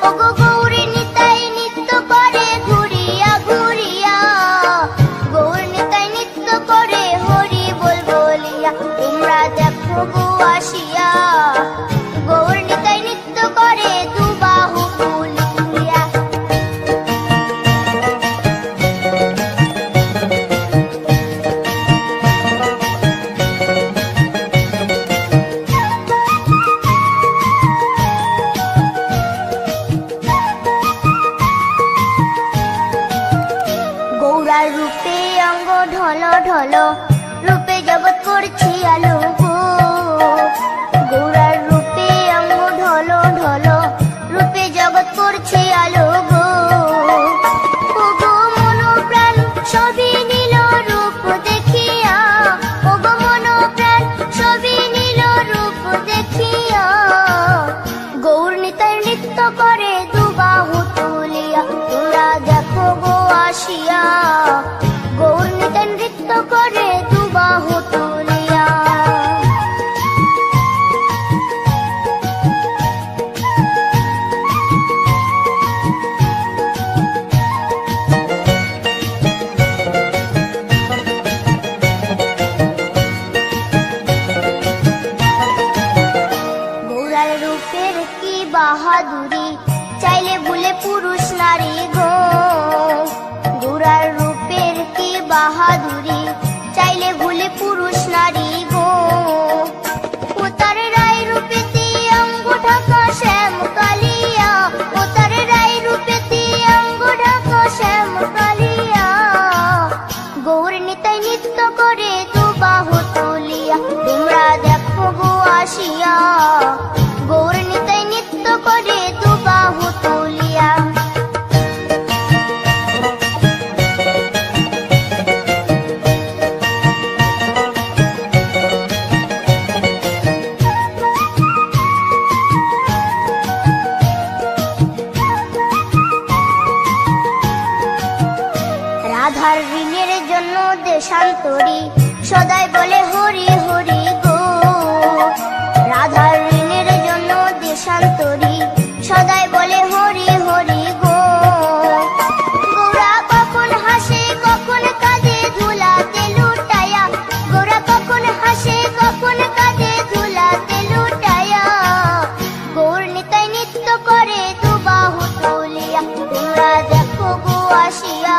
ওগো গৌরী নিতাই নৃত্য করে ঘুরিয়া ঘুরিয়া, গৌর নিতাই নৃত্য করে হরি বল বলিয়া। তোমরা দেখো গো আসিয়া, গৌর নিতাই নৃত্য করে দুবাহু তুলিয়া। গৌরার রূপে অঙ্গ ঢল ঢল, রূপে জগৎ করছি আলো গো। গৌরার রূপে অঙ্গ ঢল ঢল, রূপে জগৎ করছি আলো গো। ওগো মন প্রাণ সবই নীল রূপ দেখিয়া, ওগো মন প্রাণ সবই নীল রূপ দেখিয়া, গৌর নিতাই নৃত্য করে দুবাহু তুলিয়া। তোমরা দেখো গো আসিয়া, গৌর নিতাই নৃত্য করে দুবাহু তুলিয়া। গৌরার রূপের কি বাহাদুরি, চাইলে ভুলে পুরুষ নারী গো। গৌরার রূপের কি বাহাদুরি, চাইলে ভুলে পুরুষ নারী গো। ও তার রায় রূপেতে অঙ্গ ঢাকা শ্যাম কালিয়া, ও তার রায় রূপেতে অঙ্গ ঢাকা শ্যাম কালিয়া, গৌর নিতাই নৃত্য করে দুবাহু তুলিয়া। তোমরা দেখো গো আসিয়া, গৌর নিতাই নৃত্য করে দুবাহু তুলিয়া। রাধার ঋণের জন্য দেশান্তরী সদাই বলে হরি হরি গো। রাধার ঋণের জন্য দেশান্তরী সদাই বলে হরি হরি গো। গৌরা কখন হাসে কখন কাঁদে ধুলাতে লুটায়া, গৌরা কখন হাসে কখন কাঁদে ধুলাতে লুটায়া, গৌর নিতাই নৃত্য করে দুবাহু তুলিয়া। তোমরা দেখো গো আসিয়া,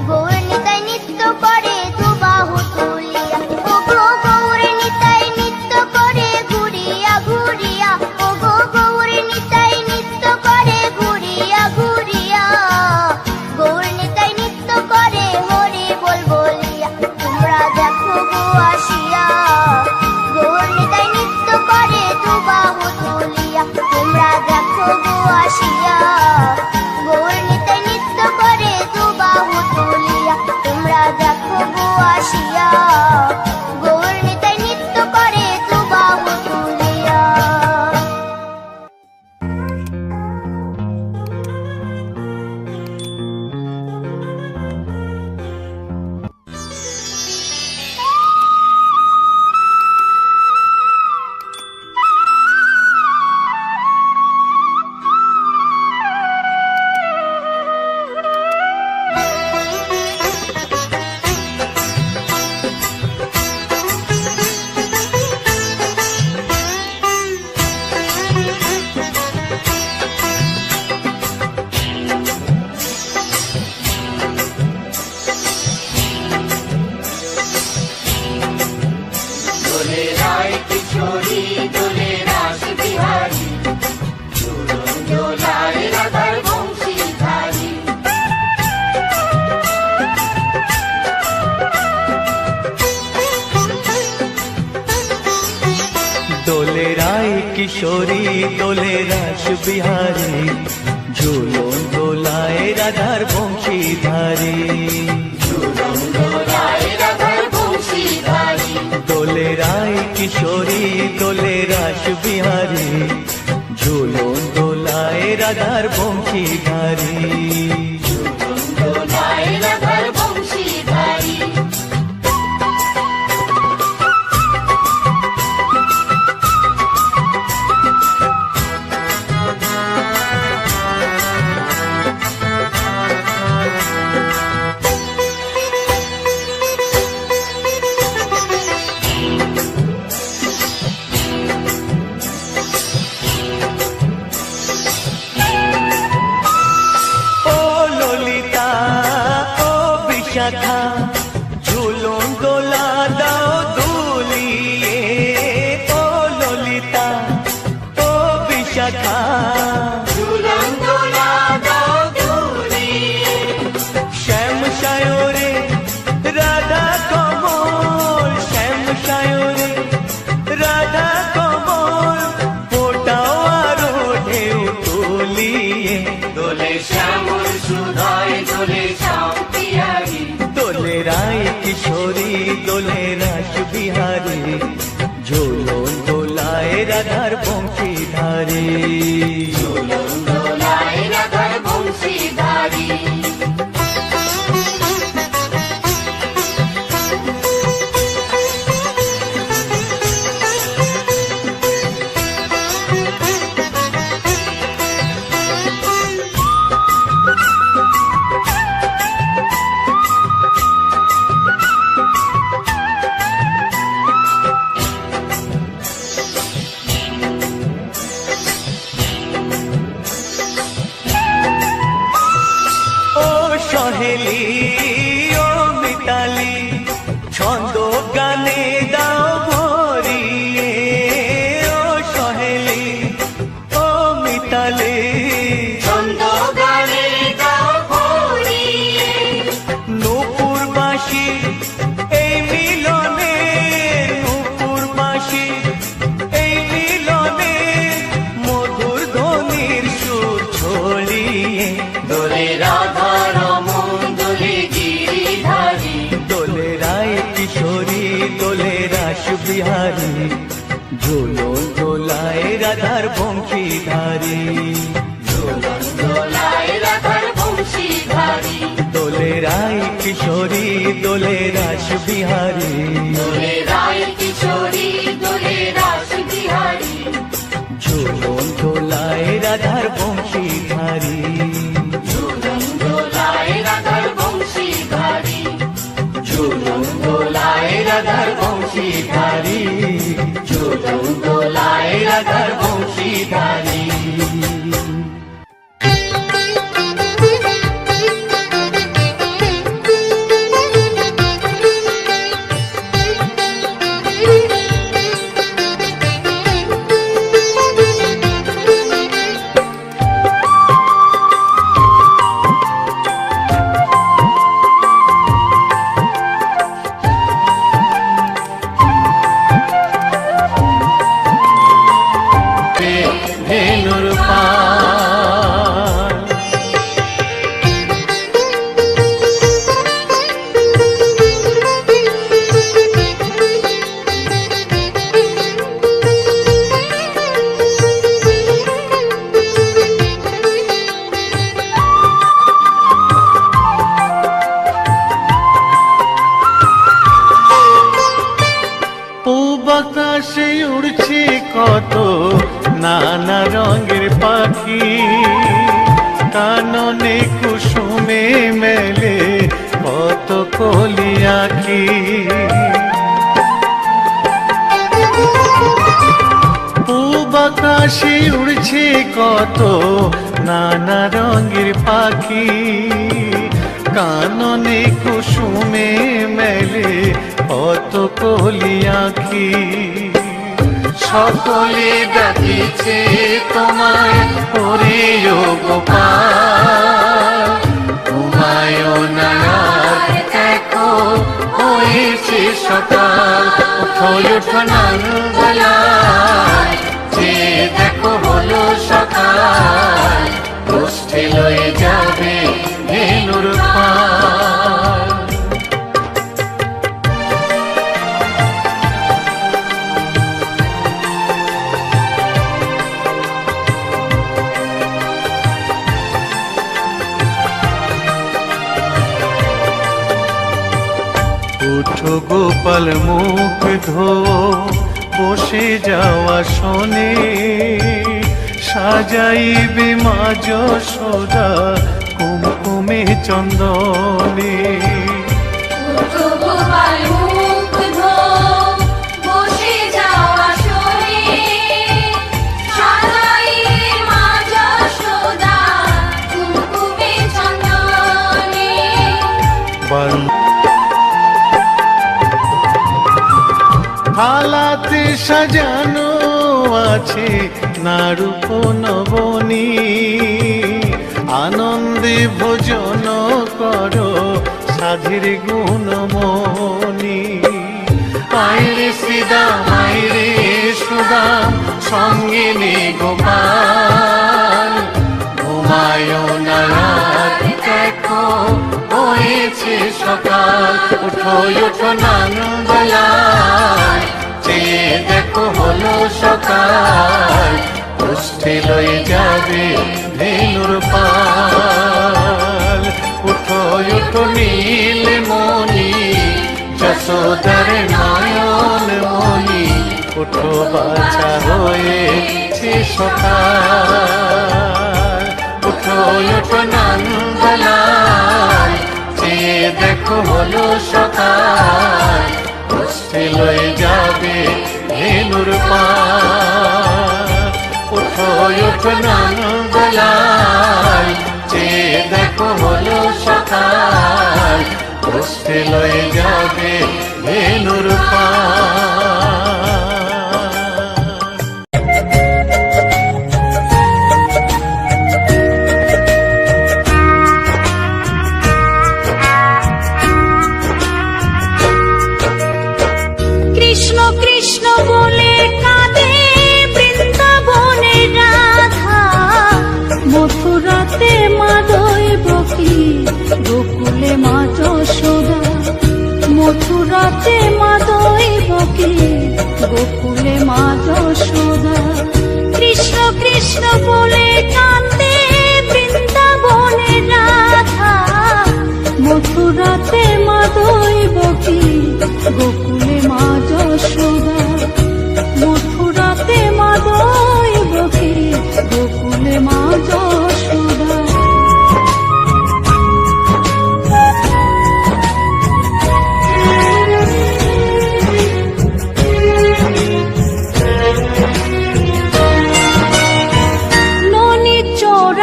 গৌর নিতাই নৃত্য করে দুবাহু তুলিয়া। ওগো গৌর নিতাই নৃত্য করে ঘুরিয়া ঘুরিয়া, ওগো গৌর নিতাই নৃত্য করে ঘুরিয়া ঘুরিয়া, গৌর নিতাই নৃত্য করে হরি বল বলিয়া। তোমরা দেখো গো আসিয়া, গৌর নিতাই নৃত্য করে দুবাহু তুলিয়া। তোমরা দেখো গো আসিয়া, গৌর নিতাই নৃত্য করে দুবাহু তুলিয়া। তোমরা দেখো গো আসিয়া, গৌর নিতাই নৃত্য করে দুবাহু তুলিয়া। দোলে রায় কিশোরী দোলে রাস বিহারী, ঝুলন দোলায় রাধার বংশীধারী। দোলে রায় কিশোরী দোলে রাস বিহারী, ঝুলন দোলায় রাধার বংশীধারী। ছন্দ গানে গাও ভরিয়ে। নূপুরবাসী এই মিলনে, নূপুরবাসী এই মিলনে মধুর ধ্বনির সুর ছড়িয়ে। দোলে রাধা রমন দোলে গিরিধারী, দোলে রায় কিশোরী দোলে রাস বিহারী, ঝুলন দোলায় রাধার বংশীধারী। ঝুলন দোলায় রাধার বংশীধারী। দোলে রায় কিশোরী দোলে রাস বিহারী, দোলে রায় কিশোরী দোলে রাস বিহারী। ঝুলন দোলায় রাধার বংশীধারী। ঝুলন দোলায় রাধার বংশীধারী। ঝুলন দোলায় রাধার বংশীধারী। ঝুলন দোলায় রাধার বংশীধারী। ধেনুর পাল পূব আকাশে উড়ছে কত নানা রঙের পাখি, কাননে কুসুমে মেলে কত কলি আঁখি। পূব আকাশে উড়ছে কত নানা রঙের পাখি, কাননে কুসুমে মেলে কত কলি আঁখি। সকলে ডাকিছে তোমায় ওরে ও গোপাল, ঘুমায় না আর দেখো হয়েছে সকাল। ওঠো ওঠো নানবেলায়, যে দেখো হলো সকাল, গোষ্ঠী লয়ে যাবে ধেনুর পাল। উঠো গোপাল মুখ ধো, বসে যাওয়া শোনে, সাজাইবে মা যশোদা কুমকুমে চন্দনে। উঠো গোপাল মুখ ধো, বসে যাও আসরে, সাজাইবে মা যশোদা কুমকুমে চন্দনে। থালাতে সাজানো আছে নারূপ নবনী, আনন্দে ভোজন করো সাধীর গুণমণি। আইরে শ্রীদাম আইরে সুদাম, সঙ্গে নে গোপাল, ঘুমায় না রাত দেখো হয়েছে সকাল। উঠো ওঠো নানবেলায়, যে দেখো হলো সকাল, গোষ্ঠী লয়ে যাবে ধেনুর পাল। উঠো ওঠো নীলমণি, যশোদার নয়ন মণি, উঠো বাছা হয়েছে সকাল। উঠো ওঠো নানবেলায়, যে দেখো হলো সকাল, গোষ্ঠী লয়ে যাবে ধেনুর পাল। উঠো ওঠো নানবেলায়, যে দেখো হলো সকাল, গোষ্ঠী লয়ে যাবে ধেনুর পাল।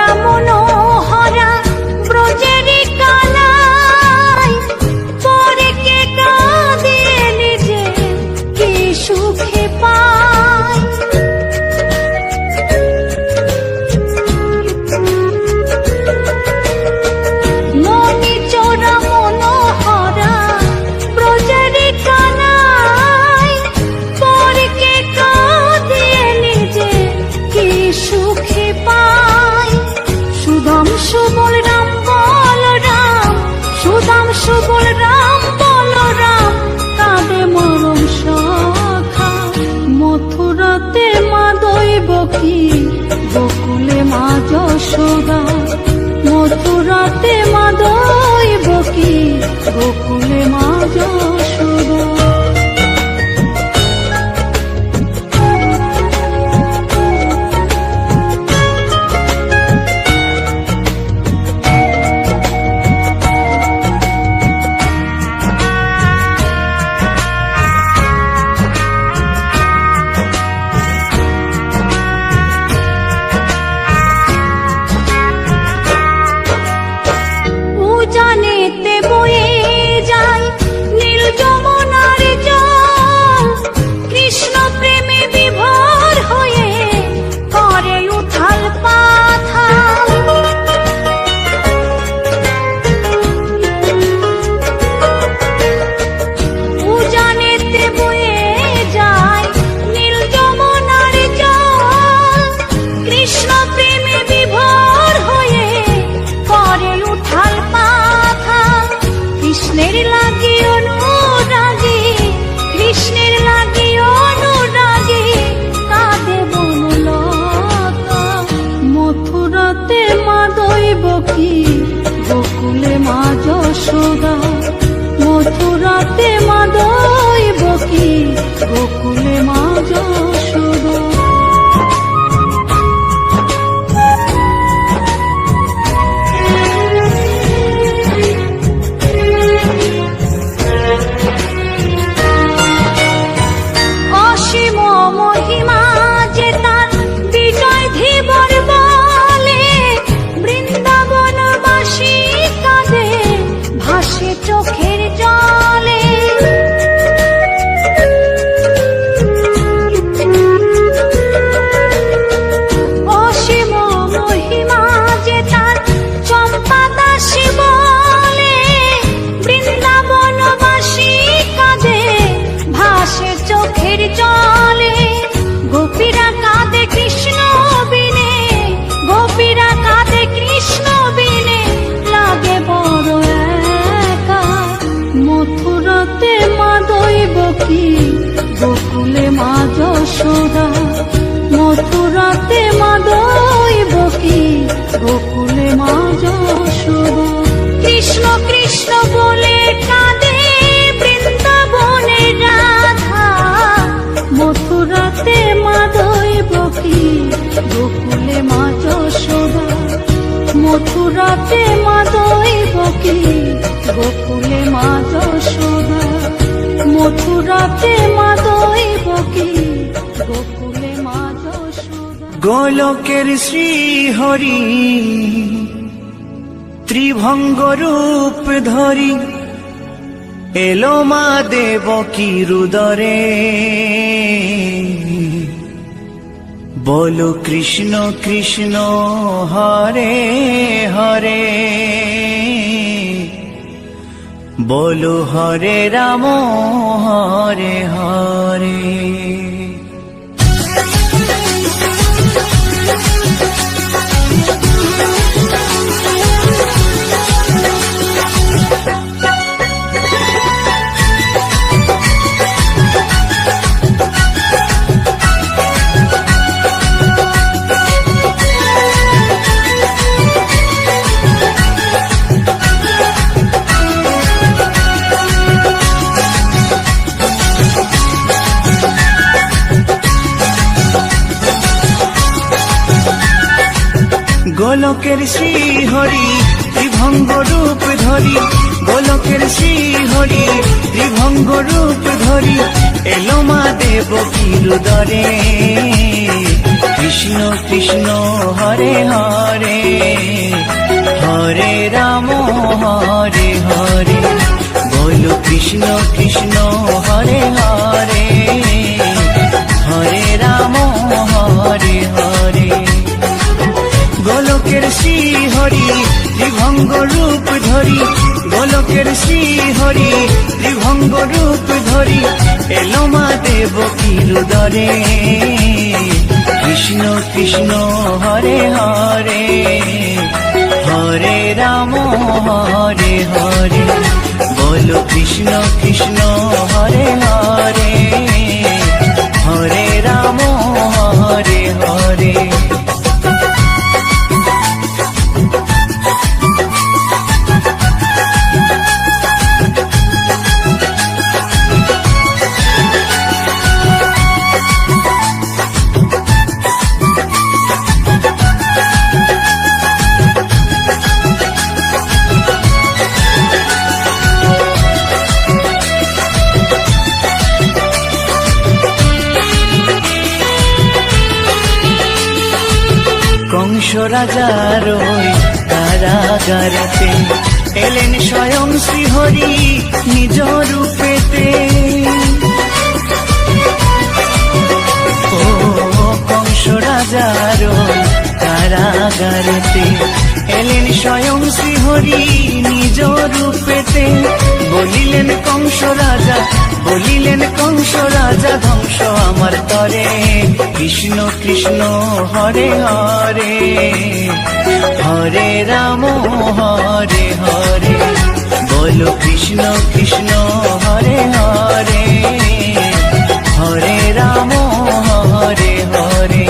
চোরা মনোহরা ব্রজের কানাই, পরে কে কাঁদে নিজে কি সুখে পায়। মনি চোরা মনোহরা ব্রজের কানাই, পরে কে কাঁদে নিজে কি সুখে পায়। সুদাম সুবল রাম বলরাম, সুদাম সুবল রাম বলরাম, কাঁদে মরম সখা। মথুরাতে মা দৈবকী, গোকুলে মা যশোদা। মথুরাতে মা দৈবকী, গোকুলে মা যশোদা। উজানেতে বয়ে যায় নীল যমুনার জল, কৃষ্ণ প্রেমে বিভোর হয়ে করে উথাল পাথাল। উজানেতে বয়ে যায় নীল যমুনার জল, কৃষ্ণ প্রেমে বিভোর হয়ে করে উথাল পাথাল। কৃষ্ণের লাগি অনুরাগী, কৃষ্ণের লাগি অনুরাগী, কাঁদে বনলতা। মথুরাতে মা দৈবকী, গোকুলে মা যশোদা। মথুরাতে মা দৈবকী, গোকুলে মা যশোদা। অসীম মহিমা যে তার বিজয় ধীবর বলে, বৃন্দাবনবাসী কাঁদে ভাসে চোখের জলে। অসীম মহিমা যে তার চম্পা দাসী বলে, বৃন্দাবনবাসী কাঁদে ভাসে চোখের জলে। গোপীরা কাঁদে কৃষ্ণ বিনে, গোপীরা কাঁদে কৃষ্ণ বিনে, লাগে বড় একা। মথুরাতে মা দৈবকী, গোকুলে মা যশোদা। মথুরাতে মা দৈবকী, গোকুলে মা যশোদা। কৃষ্ণ কৃষ্ণ বলে কাঁদে বৃন্দাবনের রাধা, মথুরাতে মা দৈবকী, গোকুলে মা যশোদা। মথুরাতে মা দৈবকী, গোকুলে মা যশোদা। মথুরাতে মা দৈবকী, গোকুলে মা যশোদা। গোলকের শ্রীহরি ত্রিভঙ্গ রূপ ধরি, এলো মা দেবকীর উদরে। বলো কৃষ্ণ কৃষ্ণ হরে হরে, বলো হরে রাম হরে হরে। গোলকের শ্রীহরি ত্রিভঙ্গ রূপ ধরি, গোলকের শ্রীহরি ত্রিভঙ্গ রূপ ধরি, এলো মা দেবকীর উদরে। কৃষ্ণ কৃষ্ণ হরে হরে হরে রাম হরে হরে বলো কৃষ্ণ কৃষ্ণ হরে হরে হরে রাম হরে হরে গোলকের শ্রী হরি ত্রিভঙ্গ রূপ ধরি গোলকের শ্রী হরি ত্রিভঙ্গ রূপ ধরি এলো মা দেবকীর উদরে কৃষ্ণ কৃষ্ণ হরে হরে হরে রাম হরে হরে বলো কৃষ্ণ কৃষ্ণ হরে হরে হরে রাম হরে হরে কংস রাজার ওই কারাগারেতে এলেন স্বয়ং শ্রীহরি নিজ রূপেতে ও কংস রাজার ওই কারাগারেতে এলেন স্বয়ং শ্রীহরি নিজ রূপেতে বলিলেন কংস রাজা বলিলেন কংস রাজা ধ্বংস আমার তরে কৃষ্ণ কৃষ্ণ হরে হরে হরে রাম হরে হরে বলো কৃষ্ণ কৃষ্ণ হরে হরে হরে রাম হরে হরে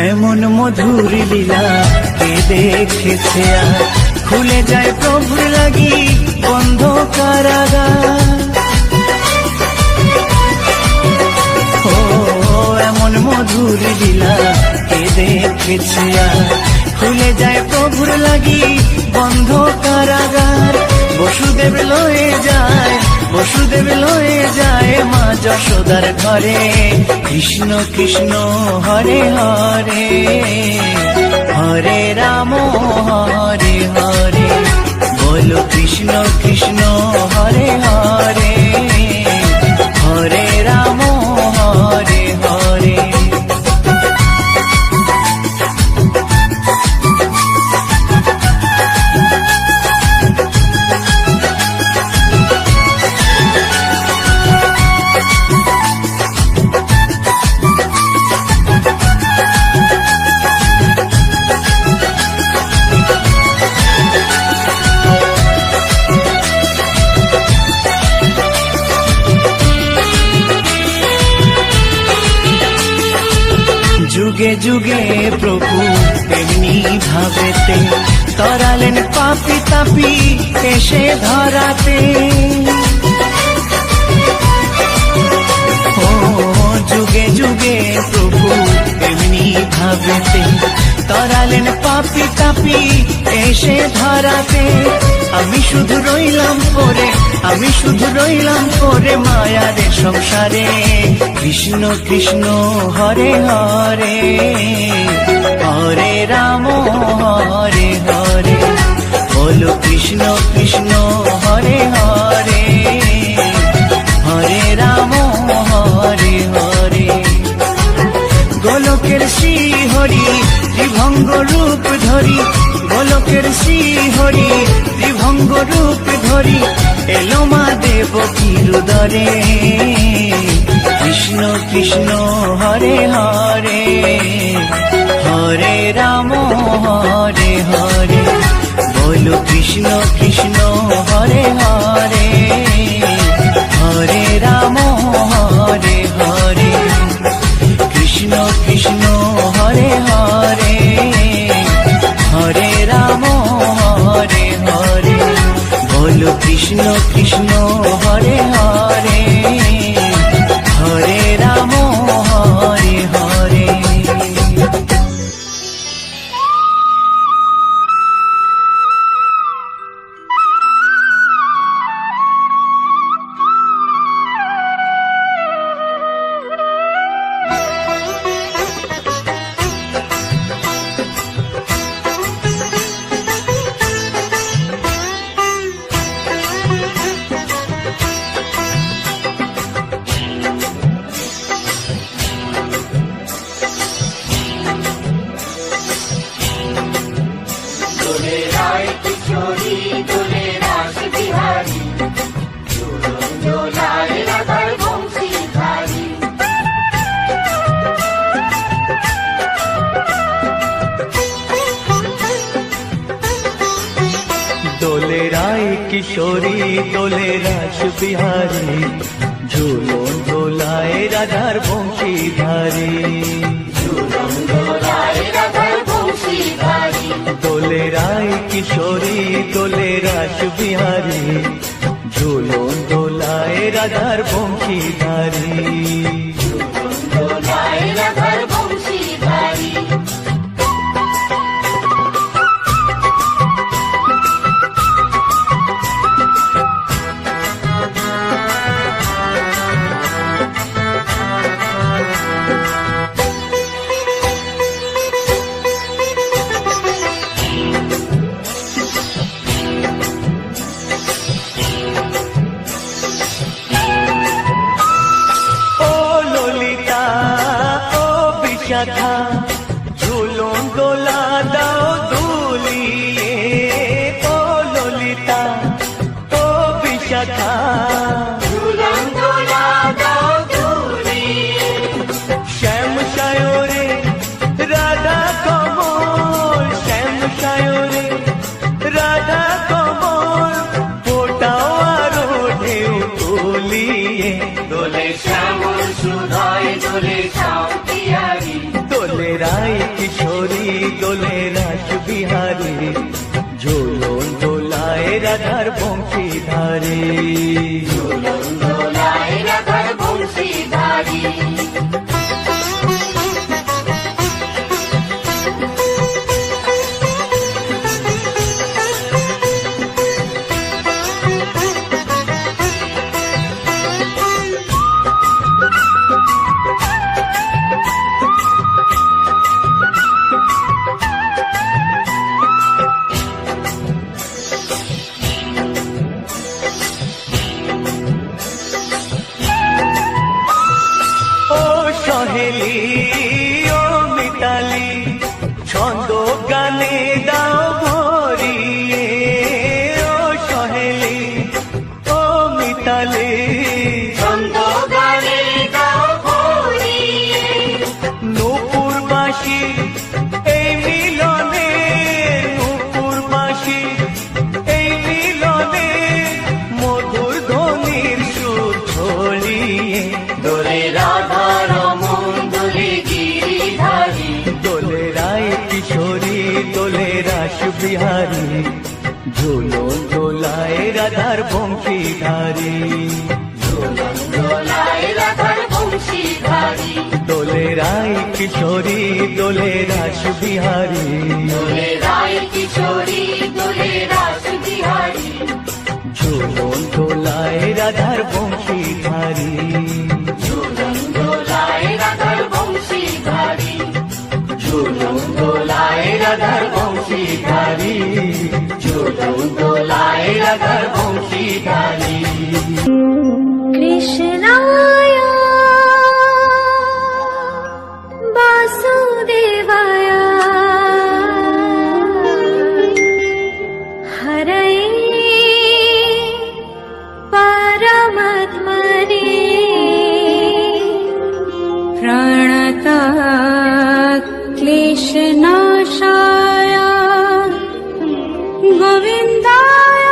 এমন মধুর লীলা কে দেখেছে আর খুলে যায় প্রভুর লাগি বন্ধ কারাগার ও এমন মধুর লীলা কে দেখেছে আর খুলে যায় প্রভুর লাগি বন্ধ কারাগার বসুদেব লয়ে যায় বসুদেব লয়ে যায় মা যশোদার ঘরে কৃষ্ণ কৃষ্ণ হরে হরে হরে রাম হরে হরে বলো কৃষ্ণ কৃষ্ণ হরে হরে হরে রাম হরে হরে যুগে যুগে প্রভু এমনি ভাবেতে তরালেন পাপি তাপি এসে ধরাতে ও যুগে যুগে প্রভু এমনি ভাবেতে তরালেন পাপি তাপি এসে ধরাতে আমি শুধু রইলাম পরে আমি শুধু রইলাম পরে মায়ারে সংসারে কৃষ্ণ কৃষ্ণ হরে হরে হরে রাম হরে হরে বলো কৃষ্ণ কৃষ্ণ হরে হরে হরে রাম হরে হরে গোলকের শ্রী হরি ত্রিভঙ্গ রূপ ধরি গোলকের শ্রী হরি ত্রিভঙ্গ রূপ ধরি এলো মা দেবকীর উদরে কৃষ্ণ কৃষ্ণ হরে হরে হরে রাম হরে হরে বলো কৃষ্ণ কৃষ্ণ হরে হরে হরে রাম কৃষ্ণ হরে হরে হরে রাম হরে হরে বলো কৃষ্ণ কৃষ্ণ হরে হরে হরে রাম হরে হরে দোলে রায় কিশোরী দোলে রাস বিহারী ঝুলন দোলায় রাধার বংশীধারী দোলে রায় কিশোরী দোলে রাস বিহারী ঝুলন দোলায় রাধার বংশীধারী বিশাখা ঝুলন দোলা দাও দুলিয়ে ও ললিতা ও বিশাখা ঝুলন দোলা দাও দুলিয়ে শ্যাম সায়রে রাধা কমল শ্যাম সায়রে রাধা কমল ফোটাও আরো ঢেউ তুলিয়ে দোলে শ্যামল সুধায় দোলে দোলে রায় কিশোরী দোলে রাস বিহারী ঝুলন দোলায় রাধার বংশীধারী সহেলি ও মিতালি ছন্দ গানে দাও ভরিয়ে ও সহেলি ও মিতালি ছন্দ গানে দাও ভরিয়ে নূপুরবাসী এই মিলনে নূপুরবাসী এই মিলনে মধুর ধ্বনির সুর ছড়িয়ে দোলে রাধা দোলে রায় কিশোরী দোলে রাস বিহারী ঝুলন দোলায় রাধার বংশীধারী দোলে রায় কিশোরী দোলে রাস বিহারী ঝুলন দোলায় রাধার বংশীধারী ঝুলন দোলায় রাধার বংশীধারী ঝুলন দোলায় রাধার বংশীধারী কৃষ্ণায় বাসুদেবায় হরয়ে পরমাত্মনে প্রণতা ক্লেশনাশায় গোবিন্দায়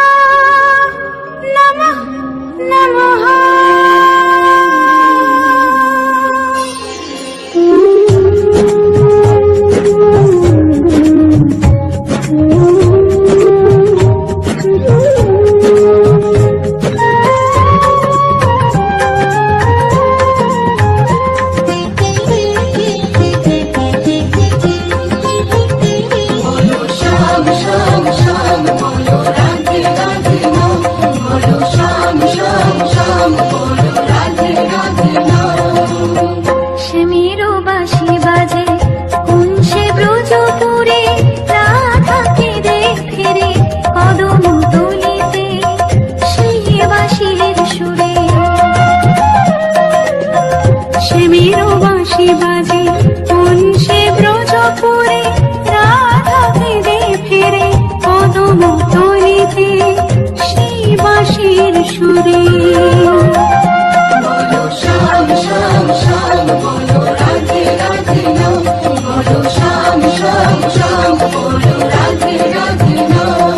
নমঃ নমঃ বাঁশি বাজে কোন সে ব্রজপুরে রাধা কেঁদে ফেরে কদম তলিতে সেই বাঁশির সুরে শ্যামের বাঁশি বাজে কোন সে ব্রজপুরে রাধা কেঁদে ফেরে কদম তলিতে সেই বাঁশির সুরে বলো শ্যাম শ্যাম শ্যাম বলো রাধে রাধে নাম বলো শ্যাম শ্যাম শ্যাম বলো রাধে রাধে নাম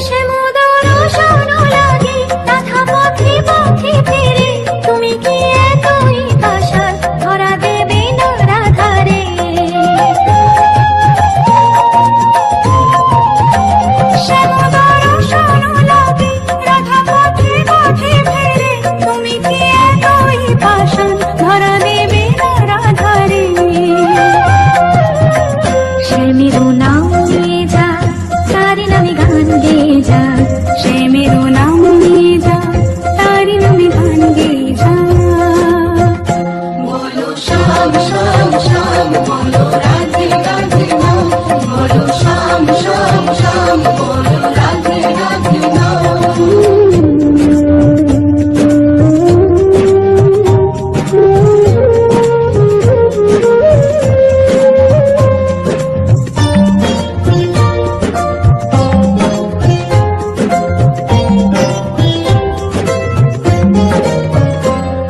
শ্যামোদর শোনো লাগে রাধা পথে পথে ফিরে তুমি কি এতই পাশান ধরা দেবে না রাধারে শ্যামোদর শোনো লাগে রাধা পথে পথে ফিরে তুমি কি এতই পাশান ধরা দেবে না রাধারে শ্যামেরও নাম নিয়ে যা তারি নামে গান গেয়ে যা শ্যামেরও নাম নিয়ে যা তারি নামে গান গেয়ে যা বলো শ্যাম শ্যাম শ্যাম বলো রাধে রাধে নাম বলো শ্যাম শ্যাম শ্যাম বলো রাধে রাধে নাম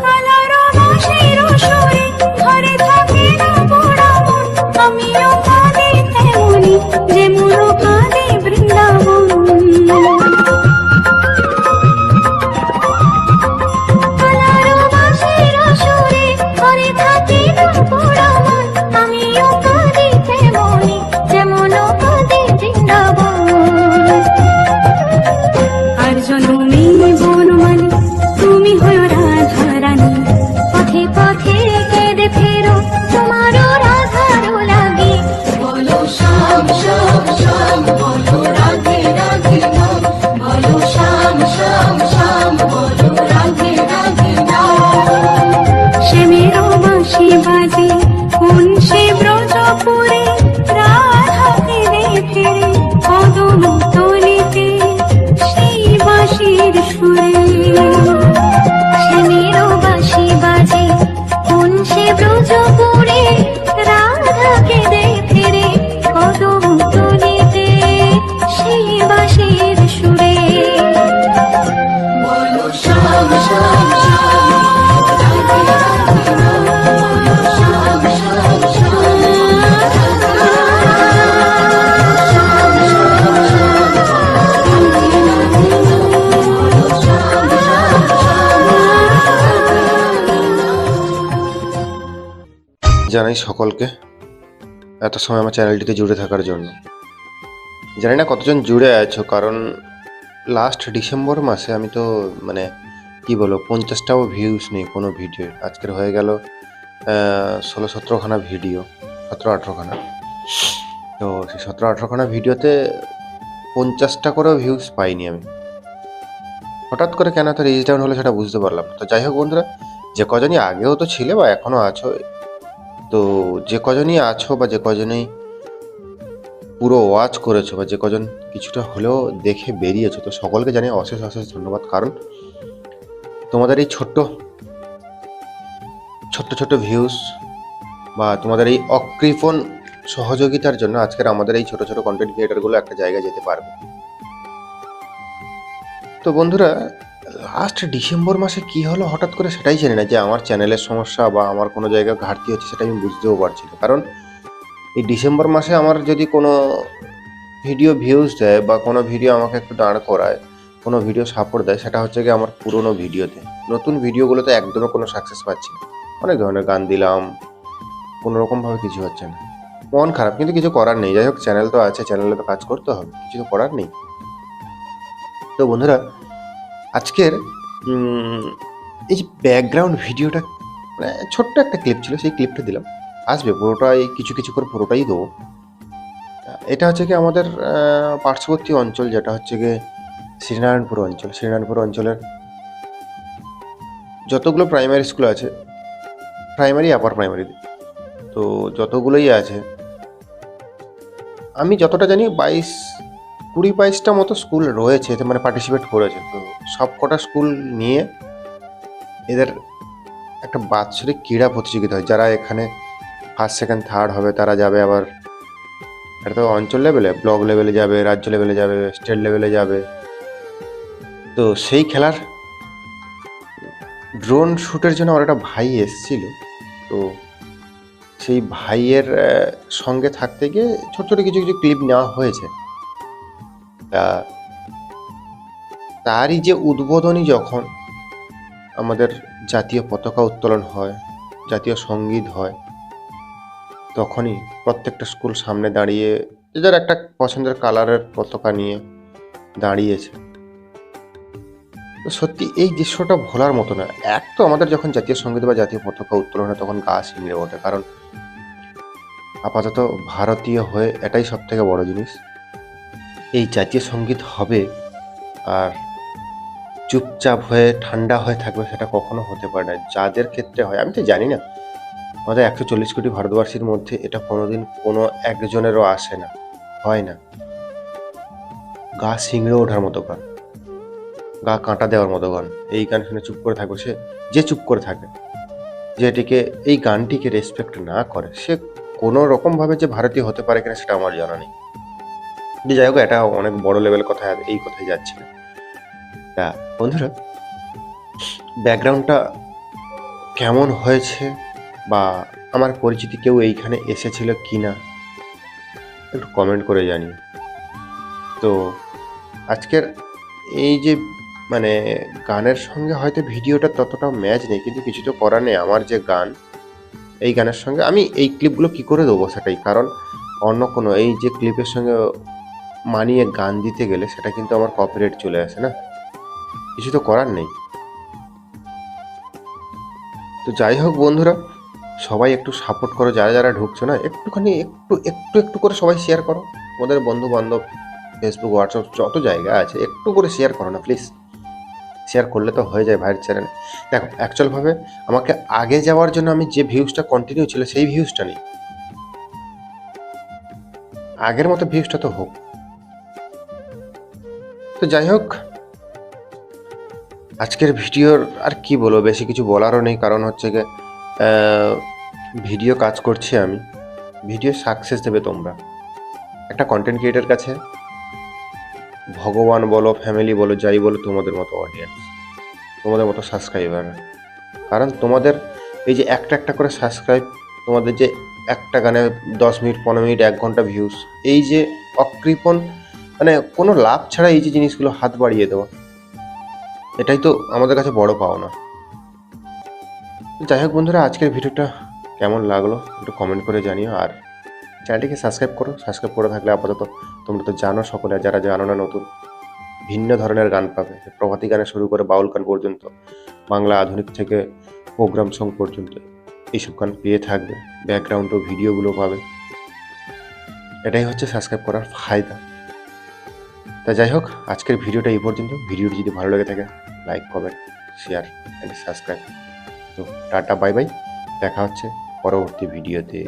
কালার বাঁশির সুরে ঘরে থাকে না পোড়া মন আমিও কাঁদি তেমনি যেমন কাঁদে বৃন্দাবন কালার বাঁশির সুরে ঘরে থাকে না পোড়া মন আমিও কাঁদি তেমনি যেমন কাঁদে বৃন্দাবন আর জনমে বনমালী তুমি হলো রাধা রানী পথে পথে কেঁদে ফেরো তোমারও রাধারও লাগে বলো শ্যাম শ্যাম শ্যাম বলো রাধে রাধে নাম বলো শ্যাম শ্যাম শ্যাম বলো রাধে রাধে নাম শ্যামেরও বাঁশি বাজে কোন সে ব্রজপুরে রাধা কেঁদে ফেরে কদম তলিতে সেই বাঁশির সুরে শ্যামেরও বাঁশি বাজে কোন সে ব্রজপুরে রাধা কেঁদে ফেরে কদম তলিতে সেই বাঁশির সুরে বলো শ্যাম শ্যাম শ্যাম রাধে রাধে নাম বলো শ্যাম শ্যাম শ্যাম জানাই সকলকে এত সময় আমার চ্যানেলটিতে জুড়ে থাকার জন্য। জানি না কতজন জুড়ে আছো, কারণ লাস্ট ডিসেম্বর মাসে আমি তো মানে কি বলবো 50টাও ভিউজ নেই কোনো ভিডিওর। আজকের হয়ে গেল 16-17খানা ভিডিও, 17-18খানা। তো সেই 17-18খানা ভিডিওতে 50টা করেও ভিউজ পাইনি আমি। হঠাৎ করে কেন তো রিচ ডাউন হলো সেটা বুঝতে পারলাম না। তো যাই হোক বন্ধুরা, যে কজনই আগেও তো ছিলে বা এখনও আছো, তো যে কজনই আছো বা যে কজনই পুরো ওয়াচ করেছো বা যে কজন কিছুটা হলেও দেখে বেরিয়েছো, তো সকলকে জানিয়ে অশেষ অশেষ ধন্যবাদ। কারণ তোমাদের এই ছোট্ট ছোট্ট ভিউজ বা তোমাদের এই অকৃপণ সহযোগিতার জন্য আজকের আমাদের এই ছোট ছোট কন্টেন্ট ক্রিয়েটারগুলো একটা জায়গায় যেতে পারবে। তো বন্ধুরা, লাস্ট ডিসেম্বর মাসে কি হলো হঠাৎ করে সেটাই জানি না, যে আমার চ্যানেলের সমস্যা বা আমার কোনো জায়গায় ঘাটতি হচ্ছে সেটা আমি বুঝতেও পারছি না। কারণ এই ডিসেম্বর মাসে আমার যদি কোনো ভিডিও ভিউজ দেয় বা কোনো ভিডিও আমাকে একটু দাঁড় করায়, কোনো ভিডিও সাপোর্ট দেয়, সেটা হচ্ছে কি আমার পুরনো ভিডিওতে। নতুন ভিডিওগুলোতে একদমই কোনো সাকসেস পাচ্ছি না। অনেক ধরনের গান দিলাম, কোনোরকমভাবে কিছু হচ্ছে না। মন খারাপ, কিন্তু কিছু করার নেই। যাই হোক, চ্যানেল তো আছে, চ্যানেলে তো কাজ করতে হবে, কিছু তো করার নেই। তো বন্ধুরা, আজকের এই যে ব্যাকগ্রাউন্ড ভিডিওটা মানে ছোট্ট একটা ক্লিপ ছিল, সেই ক্লিপটা দিলাম, আসবে পুরোটাই কিছু কিছু করে পুরোটাই দেবো। এটা হচ্ছে কি আমাদের পার্শ্ববর্তী অঞ্চল, যেটা হচ্ছে গিয়ে শ্রীনারায়ণপুর অঞ্চল। শ্রীনারায়ণপুর অঞ্চলের যতগুলো প্রাইমারি স্কুল আছে, প্রাইমারি আপার প্রাইমারি, তো যতগুলোই আছে, আমি যতটা জানি 20-22টা মতো স্কুল রয়েছে এতে, মানে পার্টিসিপেট করেছে। তো সব কটা স্কুল নিয়ে এদের একটা বাৎসরিক ক্রীড়া প্রতিযোগিতা হয়। যারা এখানে ফার্স্ট সেকেন্ড থার্ড হবে তারা যাবে আবার, এটা তো অঞ্চল লেভেলে, ব্লক লেভেলে যাবে, রাজ্য লেভেলে যাবে, স্টেট লেভেলে যাবে। তো সেই খেলার ড্রোন শ্যুটের জন্য আমার একটা ভাই এসেছিল। তো সেই ভাইয়ের সঙ্গে থাকতে গিয়ে ছোট ছোট কিছু কিছু ক্লিপ নেওয়া হয়েছে। তা তারই যে উদ্বোধনী যখন আমাদের জাতীয় পতাকা উত্তোলন হয়, জাতীয় সঙ্গীত হয়, তখনই প্রত্যেকটা স্কুল সামনে দাঁড়িয়ে যার একটা পছন্দের কালারের পতাকা নিয়ে দাঁড়িয়েছে। তো সত্যি এই দৃশ্যটা ভোলার মতো না। এক তো আমাদের যখন জাতীয় সঙ্গীত বা জাতীয় পতাকা উত্তোলন হয় তখন গা শিংড়ে ওঠে, কারণ আপাতত ভারতীয় হয়ে এটাই সব থেকে বড় জিনিস। এই জাতীয় সঙ্গীত হবে আর চুপচাপ হয়ে ঠান্ডা হয়ে থাকবে, সেটা কখনো হতে পারে না। যাদের ক্ষেত্রে হয়, আমি তো জানি না, আমাদের 140 কোটি ভারতবাসীর মধ্যে এটা কোনোদিন কোনো একজনেরও আসে না, হয় না। গা শিংড়ে ওঠার মতো গান, গা কাঁটা দেওয়ার মতো গান। এই গান শুনে চুপ করে থাকবে সে, যে চুপ করে থাকে, যেটিকে এই গানটিকে রেসপেক্ট না করে, সে কোনো রকমভাবে যে ভারতীয় হতে পারে কিনা সেটা আমার জানা নেই। যে যাই হোক, এটা অনেক বড় লেভেল কথা, এই কথাই যাচ্ছে না। তা বন্ধুরা, ব্যাকগ্রাউন্ডটা কেমন হয়েছে বা আমার পরিচিতি কেউ এইখানে এসেছিল কি না একটু কমেন্ট করে জানিও। তো আজকের এই যে মানে গানের সঙ্গে হয়তো ভিডিওটা ততটাও ম্যাচ নেই, কিন্তু কিছু তো করার নেই। আমার যে গান, এই গানের সঙ্গে আমি এই ক্লিপগুলো কি করে দেবো সেটাই, কারণ অন্য কোনো এই যে ক্লিপের সঙ্গে মানিয়ে গান দিতে গেলে সেটা কিন্তু আমার কপিরাইট চলে আসে না, কিছু তো করার নেই। তো যাই হোক বন্ধুরা, সবাই একটু সাপোর্ট করো, যারা যারা ঢুকছো না, একটুখানি একটু একটু একটু করে সবাই শেয়ার করো। তোমাদের বন্ধু বান্ধব, ফেসবুক, হোয়াটসঅ্যাপ যত জায়গা আছে একটু করে শেয়ার করো না প্লিজ। শেয়ার করলে তো হয়ে যায় ভাইয়ের চ্যানেল। দেখো অ্যাকচুয়ালভাবে আমাকে আগে যাওয়ার জন্য আমি যে ভিউজটা কন্টিনিউ ছিল সেই ভিউজটা নেই, আগের মতো ভিউজটা তো হোক। তো যাই হোক, আজকের ভিডিওর আর কি বলবো, বেশি কিছু বলারও নেই, কারণ হচ্ছে গিয়ে ভিডিও কাজ করছি আমি, ভিডিও সাকসেস দেবে তোমরা। একটা কন্টেন্ট ক্রিয়েটার কাছে ভগবান বলো, ফ্যামিলি বলো, যাই বলো, তোমাদের মতো অডিয়েন্স, তোমাদের মতো সাবস্ক্রাইবার। কারণ তোমাদের এই যে একটা একটা করে সাবস্ক্রাইব, তোমাদের যে একটা গানে 10 মিনিট, 15 মিনিট, 1 ঘন্টা ভিউজ, এই যে অকৃপণ মানে কোনো লাভ ছাড়া এই যে জিনিসগুলো হাত বাড়িয়ে দেওয়া, এটাই তো আমাদের কাছে বড় পাওনা। যাই হোক বন্ধুরা, আজকের ভিডিওটা কেমন লাগলো একটু কমেন্ট করে জানিও, আর চ্যানেলটিকে সাবস্ক্রাইব করো। সাবস্ক্রাইব করে থাকলে আপাতত তোমরা তো জানো সকলে, যারা জানো না নতুন ভিন্ন ধরনের গান পাবে, প্রভাতী গানে শুরু করে বাউল গান পর্যন্ত, বাংলা আধুনিক থেকে প্রোগ্রাম সং পর্যন্ত এইসব গান পেয়ে থাকবে, ব্যাকগ্রাউন্ড ও ভিডিওগুলো পাবে। এটাই হচ্ছে সাবস্ক্রাইব করার ফায়দা। তা যাই হোক, আজকের ভিডিওটা এই পর্যন্ত। ভিডিওটি যদি ভালো লেগে থাকে like, comment, share and subscribe. তো টাটা, বাই বাই, দেখা হচ্ছে পরবর্তী ভিডিওতে।